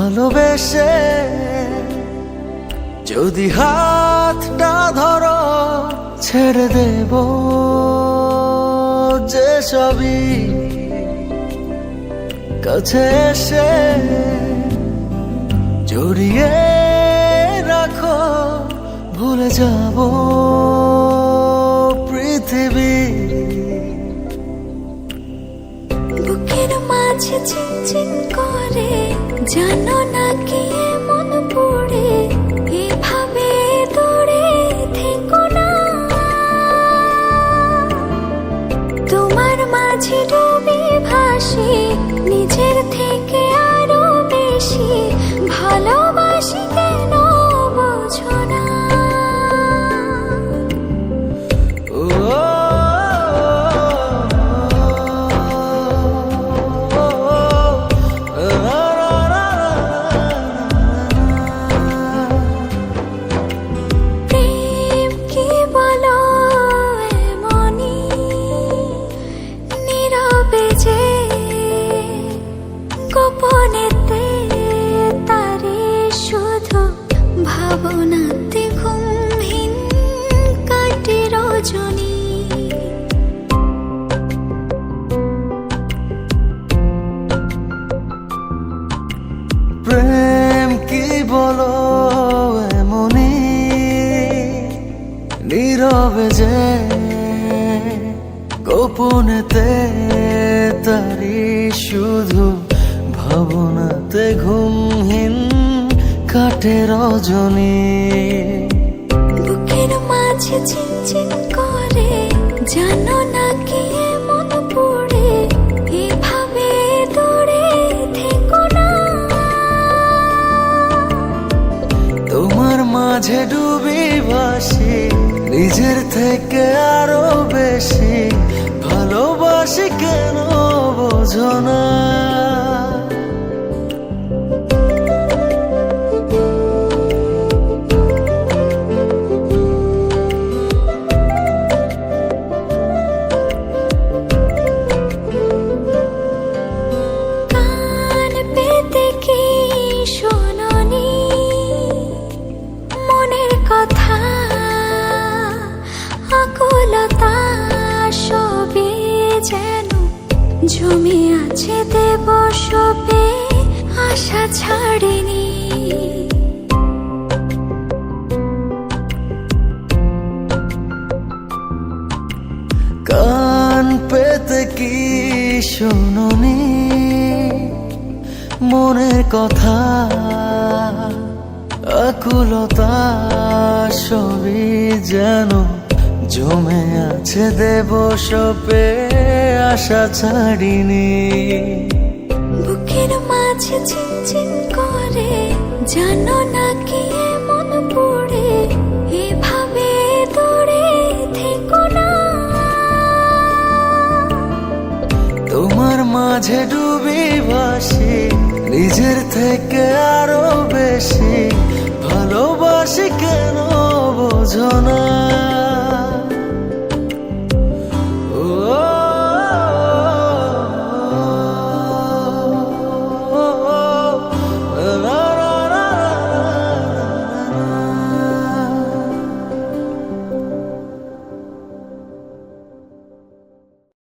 ভালোবেসে যদি হাতটা ধরো ছেড়ে দেব যে সবই, কাছে এসে জড়িয়ে রাখো ভুলে যাব পৃথিবী। বুকের মাঝে চিনচিন করে জানো না কি মন পড়ে, এভাবে দূরে থেকো না। তোমার মাঝে ডুবে ভাসি নিজের থেকে আরো বেশি, ভালোবাসি কেন বোঝো না। প্রেম কি বলো এমনই নীরবে যে গোপনেতে তারে শুধু ভাবনাতে ঘুমহীন কাটে রজনী। প্রেম কি বলো এমনই নীরবে যে গোপনেতে তারি শুধু ভাবনাতে ঘুমহীন কাটে রজনী। বুকের মাঝে চিনচিন করে জানো না কি মন পড়ে, এভাবে দূরে থেকো না। তোমার মাঝে ডুবি ভাসি নিজের থেকে আরো বেশি, ভালোবাসি কেন বোঝো না। কান পেতে কি শোনোনি মনের কথা, আকুলতা সবে যেন জমে আছে দেব সবে, আশা ছাড়েনি। কান পেতে কি শোনোনি মনের কথা, আকুলতা সবই যেন জমে আছে দেব সপে, আশা ছাড়িনি। বুকের মাঝে চিনচিন করে জানো না কি মন পড়ে, এভাবে দূরে থেকো না। তোমার মাঝে ডুবি ভাসি নিজের থেকে আরো বেশি, ভালোবাসি কেন বোঝো না।